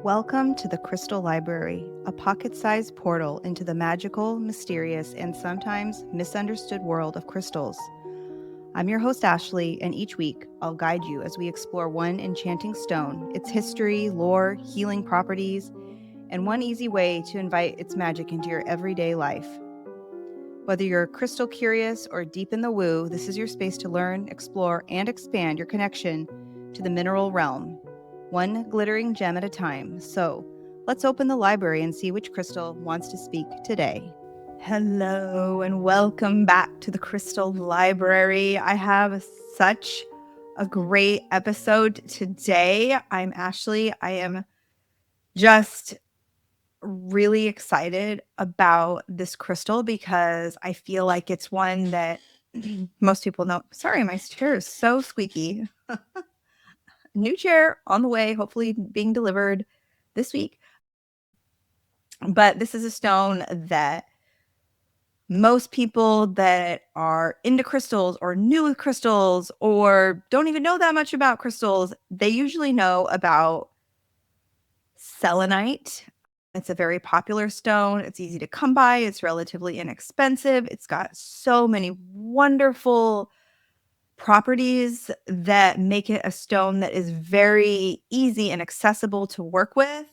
Welcome to the Crystal Library, a pocket-sized portal into the magical, mysterious, and sometimes misunderstood world of crystals. I'm your host, Ashley, and each week I'll guide you as we explore one enchanting stone, its history, lore, healing properties, and one easy way to invite its magic into your everyday life. Whether you're crystal curious or deep in the woo, this is your space to learn, explore, and expand your connection to the mineral realm, one glittering gem at a time. So let's open the library and see which crystal wants to speak today. Hello and welcome back to the Crystal Library. I have such a great episode today. I'm Ashley. I am just really excited about this crystal because I feel like it's one that most people know. Sorry, my chair is so squeaky. New chair on the way, hopefully being delivered this week. But this is a stone that most people that are into crystals or new with crystals or don't even know that much about crystals, they usually know about selenite. It's a very popular stone. It's easy to come by. It's relatively inexpensive. It's got so many wonderful properties that make it a stone that is very easy and accessible to work with.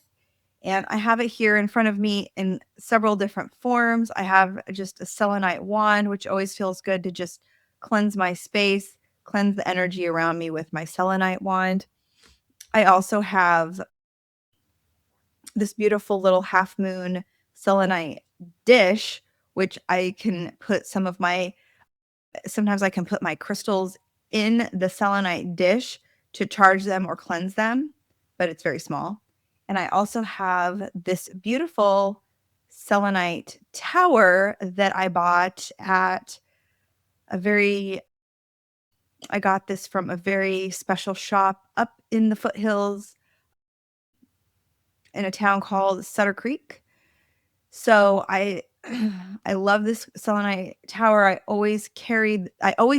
And I have it here in front of me in several different forms. I have just a selenite wand, which always feels good to just cleanse my space, cleanse the energy around me with my selenite wand. I also have this beautiful little half moon selenite dish, which I can put sometimes I can put my crystals in the selenite dish to charge them or cleanse them, but it's very small. And I also have this beautiful selenite tower that I bought at I got this from a very special shop up in the foothills in a town called Sutter Creek. So I love this selenite tower. I always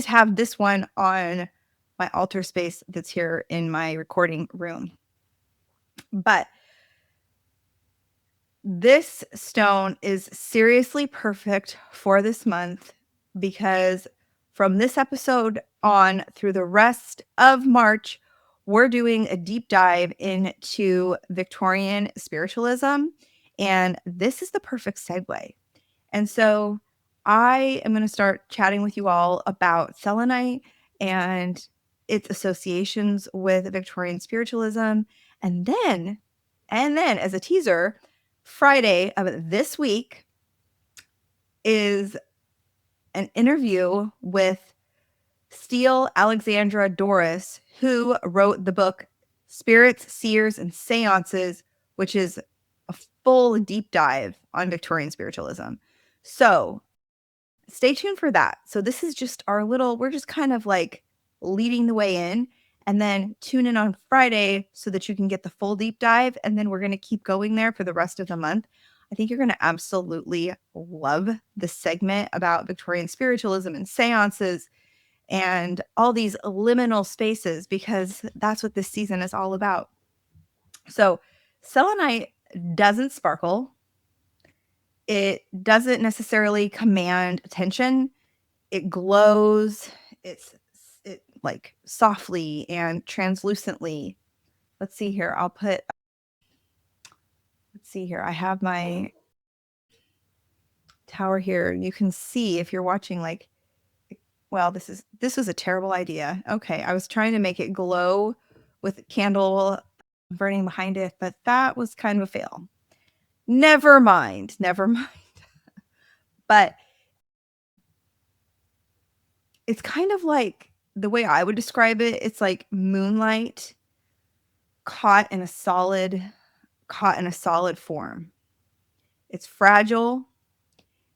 have this one on my altar space that's here in my recording room. But this stone is seriously perfect for this month because from this episode on through the rest of March, we're doing a deep dive into Victorian spiritualism. And this is the perfect segue. And so I am going to start chatting with you all about selenite and its associations with Victorian spiritualism. And then as a teaser, Friday of this week is an interview with Steele Alexandra Doris, who wrote the book Spirits, Seers, and Seances, which is a full deep dive on Victorian spiritualism. So stay tuned for that. So this is just we're just kind of like leading the way in, and then tune in on Friday so that you can get the full deep dive. And then we're going to keep going there for the rest of the month. I think you're going to absolutely love this segment about Victorian spiritualism and seances and all these liminal spaces, because that's what this season is all about. So selenite doesn't sparkle. It doesn't necessarily command attention. It glows. It like softly and translucently. Let's see here. I have my tower here. You can see if you're watching, like, well, this was a terrible idea. Okay, I was trying to make it glow with a candle burning behind it, but that was kind of a fail. Never mind. But it's kind of like, the way I would describe it, it's like moonlight caught in a solid form. It's fragile.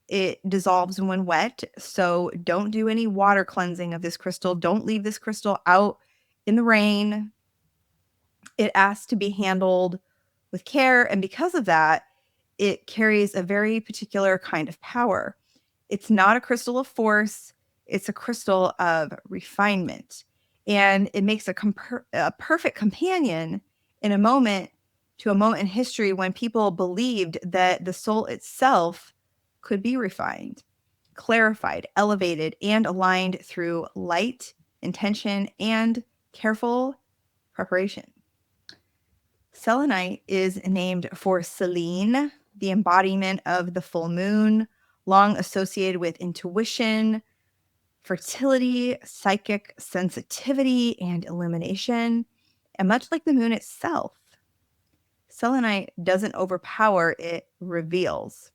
It dissolves when wet. So don't do any water cleansing of this crystal. Don't leave this crystal out in the rain. It asks to be handled with care. And because of that, it carries a very particular kind of power. It's not a crystal of force. It's a crystal of refinement. And it makes a perfect companion in a moment to a moment in history when people believed that the soul itself could be refined, clarified, elevated, and aligned through light, intention, and careful preparation. Selenite is named for Selene, the embodiment of the full moon, long associated with intuition, fertility, psychic sensitivity, and illumination. And much like the moon itself, selenite doesn't overpower, it reveals.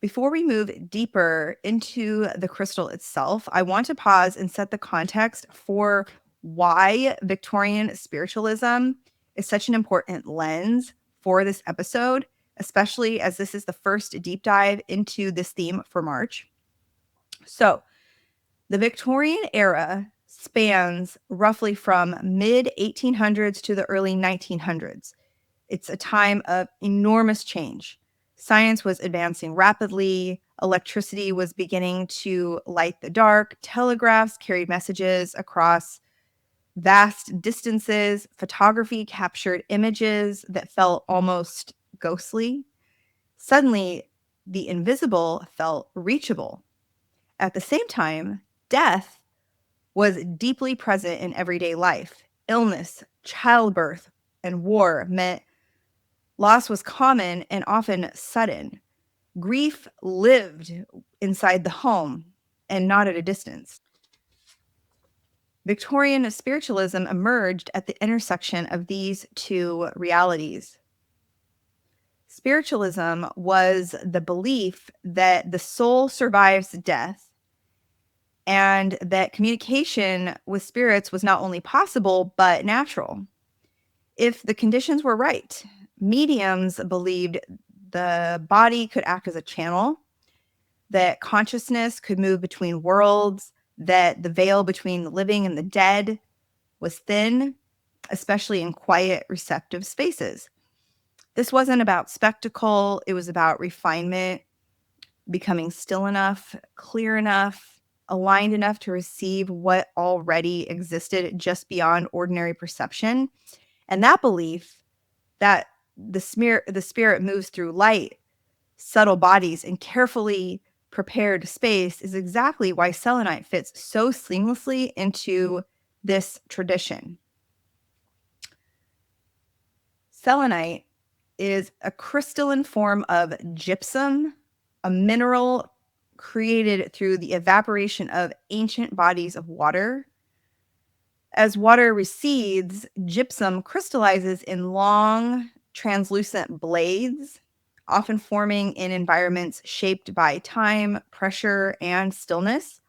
Before we move deeper into the crystal itself, I want to pause and set the context for why Victorian spiritualism is such an important lens for this episode, especially as this is the first deep dive into this theme for March. So, the Victorian era spans roughly from mid 1800s to the early 1900s. It's a time of enormous change. Science was advancing rapidly. Electricity was beginning to light the dark. Telegraphs carried messages across vast distances. Photography captured images that felt almost ghostly. Suddenly, the invisible felt reachable. At the same time, death was deeply present in everyday life. Illness, childbirth, and war meant loss was common and often sudden. Grief lived inside the home and not at a distance. Victorian spiritualism emerged at the intersection of these two realities. Spiritualism was the belief that the soul survives death and that communication with spirits was not only possible, but natural. If the conditions were right, mediums believed the body could act as a channel, that consciousness could move between worlds, that the veil between the living and the dead was thin, especially in quiet, receptive spaces. This wasn't about spectacle, it was about refinement, becoming still enough, clear enough, aligned enough to receive what already existed just beyond ordinary perception. And that belief that the spirit moves through light, subtle bodies, and carefully prepared space is exactly why selenite fits so seamlessly into this tradition. Selenite is a crystalline form of gypsum, a mineral created through the evaporation of ancient bodies of water. As water recedes, gypsum crystallizes in long, translucent blades, often forming in environments shaped by time, pressure, and stillness.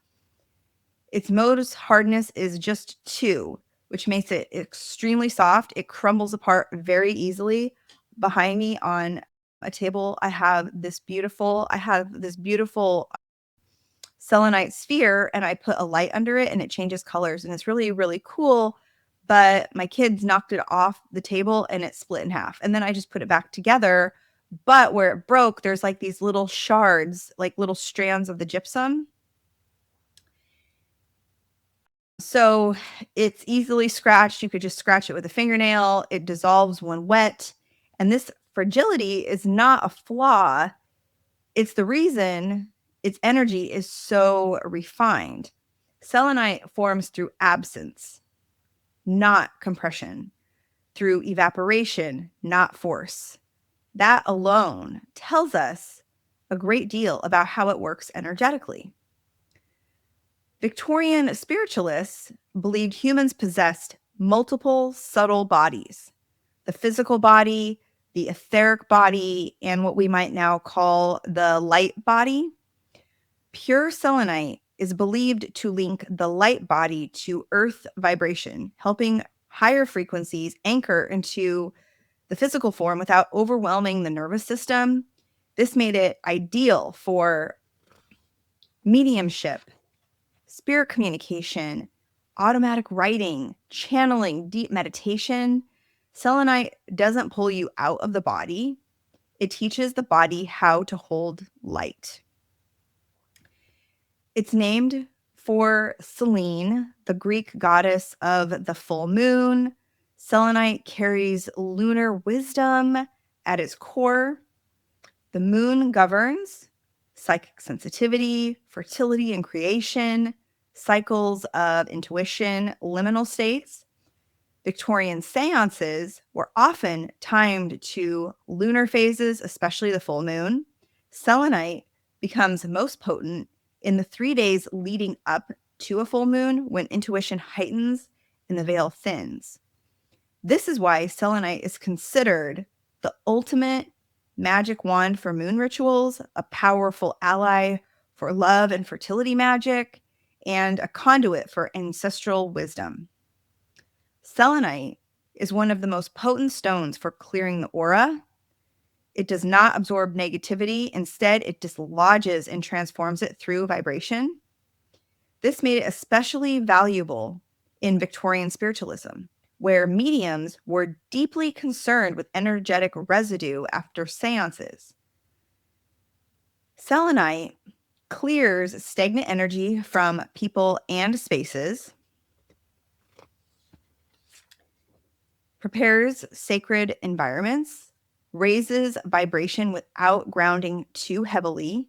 Its Mohs hardness is just 2, which makes it extremely soft. It crumbles apart very easily. Behind me on a table, I have this beautiful selenite sphere, and I put a light under it and it changes colors, and it's really, really cool. But my kids knocked it off the table and it split in half. And then I just put it back together. But where it broke, there's like these little shards, like little strands of the gypsum. So it's easily scratched. You could just scratch it with a fingernail. It dissolves when wet. And this fragility is not a flaw. It's the reason its energy is so refined. Selenite forms through absence, not compression, through evaporation, not force. That alone tells us a great deal about how it works energetically. Victorian spiritualists believed humans possessed multiple subtle bodies: the physical body, the etheric body, and what we might now call the light body. Pure selenite is believed to link the light body to earth vibration, helping higher frequencies anchor into the physical form without overwhelming the nervous system. This made it ideal for mediumship, spirit communication, automatic writing, channeling, deep meditation. Selenite doesn't pull you out of the body. It teaches the body how to hold light. It's named for Selene, the Greek goddess of the full moon. Selenite carries lunar wisdom at its core. The moon governs psychic sensitivity, fertility and creation, cycles of intuition, liminal states. Victorian seances were often timed to lunar phases, especially the full moon. Selenite becomes most potent in the 3 days leading up to a full moon when intuition heightens and the veil thins. This is why selenite is considered the ultimate magic wand for moon rituals, a powerful ally for love and fertility magic, and a conduit for ancestral wisdom. Selenite is one of the most potent stones for clearing the aura. It does not absorb negativity. Instead, it dislodges and transforms it through vibration. This made it especially valuable in Victorian spiritualism, where mediums were deeply concerned with energetic residue after seances. Selenite clears stagnant energy from people and spaces, prepares sacred environments, raises vibration without grounding too heavily.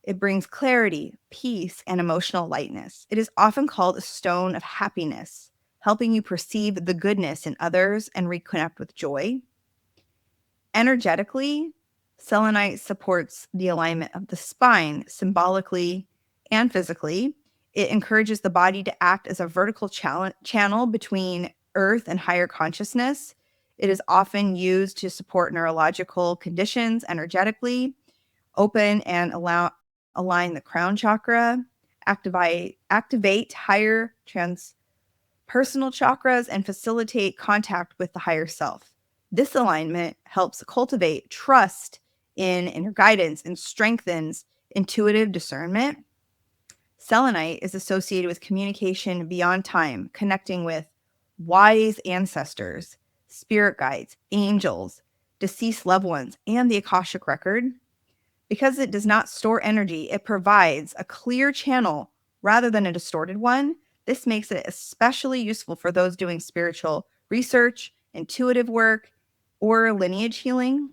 It brings clarity, peace, and emotional lightness. It is often called a stone of happiness, helping you perceive the goodness in others and reconnect with joy. Energetically, selenite supports the alignment of the spine symbolically and physically. It encourages the body to act as a vertical channel between earth and higher consciousness. It is often used to support neurological conditions energetically, open and align the crown chakra, activate higher transpersonal chakras, and facilitate contact with the higher self. This alignment helps cultivate trust in inner guidance and strengthens intuitive discernment. Selenite is associated with communication beyond time, connecting with wise ancestors, spirit guides, angels, deceased loved ones, and the Akashic record. Because it does not store energy, it provides a clear channel rather than a distorted one. This makes it especially useful for those doing spiritual research, intuitive work, or lineage healing.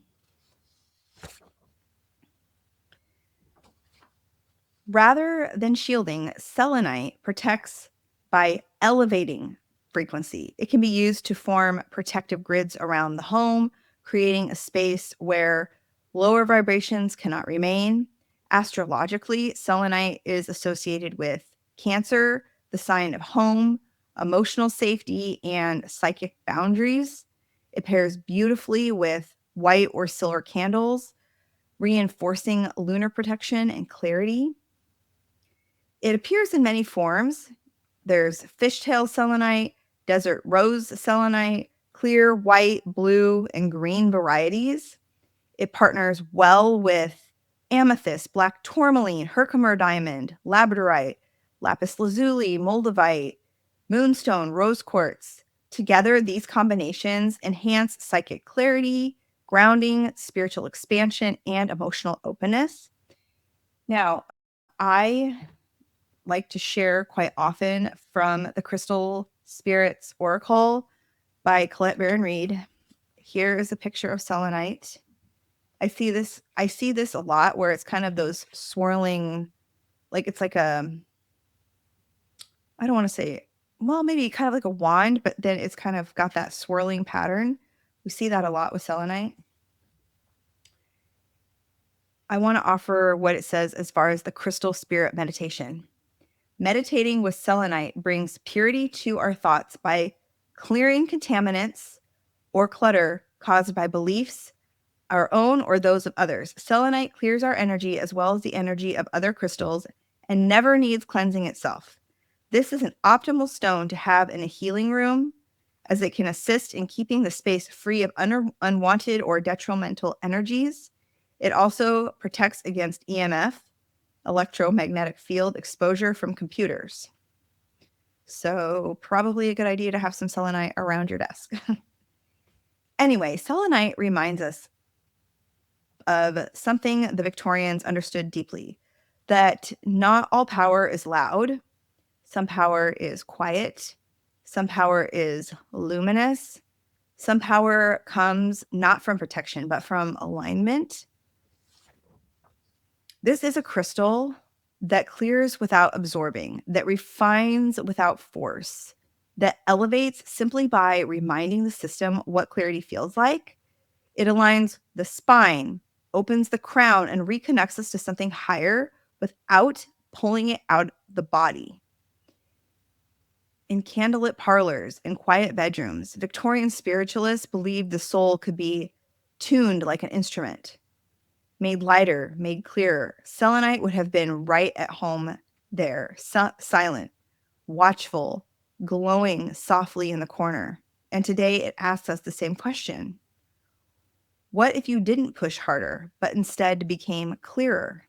Rather than shielding, selenite protects by elevating frequency. It can be used to form protective grids around the home, creating a space where lower vibrations cannot remain. Astrologically, selenite is associated with Cancer, the sign of home, emotional safety, and psychic boundaries. It pairs beautifully with white or silver candles, reinforcing lunar protection and clarity. It appears in many forms. There's fishtail selenite, desert rose selenite, clear, white, blue, and green varieties. It partners well with amethyst, black tourmaline, herkimer diamond, labradorite, lapis lazuli, moldavite, moonstone, rose quartz. Together, these combinations enhance psychic clarity, grounding, spiritual expansion, and emotional openness. Now, I like to share quite often from the Crystal Spirits Oracle by Colette Baron Reed. Here is a picture of selenite. I see this a lot where it's kind of those swirling, like it's like a, I don't want to say, well, maybe kind of like a wand, but then it's kind of got that swirling pattern. We see that a lot with selenite. I want to offer what it says as far as the crystal spirit meditation. Meditating with selenite brings purity to our thoughts by clearing contaminants or clutter caused by beliefs, our own or those of others. Selenite clears our energy as well as the energy of other crystals and never needs cleansing itself. This is an optimal stone to have in a healing room, as it can assist in keeping the space free of unwanted or detrimental energies. It also protects against EMF, electromagnetic field exposure from computers. So probably a good idea to have some selenite around your desk. Anyway, selenite reminds us of something the Victorians understood deeply, that not all power is loud. Some power is quiet. Some power is luminous. Some power comes not from protection, but from alignment. This is a crystal that clears without absorbing, that refines without force, that elevates simply by reminding the system what clarity feels like. It aligns the spine, opens the crown, and reconnects us to something higher without pulling it out of the body. In candlelit parlors and quiet bedrooms, Victorian spiritualists believed the soul could be tuned like an instrument, made lighter, made clearer. Selenite would have been right at home there, silent, watchful, glowing softly in the corner. And today it asks us the same question. What if you didn't push harder, but instead became clearer?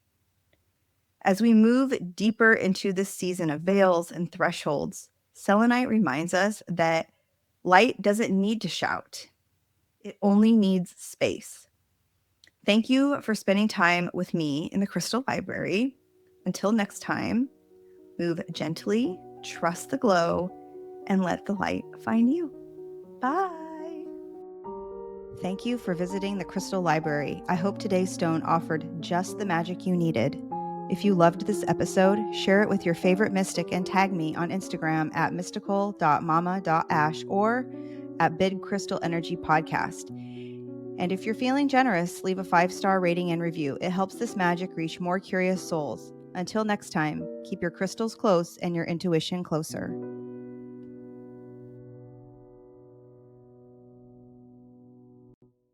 As we move deeper into this season of veils and thresholds, Selenite reminds us that light doesn't need to shout. It only needs space. Thank you for spending time with me in the Crystal Library. Until next time, move gently, trust the glow, and let the light find you. Bye. Thank you for visiting the Crystal Library. I hope today's stone offered just the magic you needed. If you loved this episode, share it with your favorite mystic and tag me on Instagram at mystical.mama.ash or at Big Crystal Energy Podcast. And if you're feeling generous, leave a 5-star rating and review. It helps this magic reach more curious souls. Until next time, keep your crystals close and your intuition closer.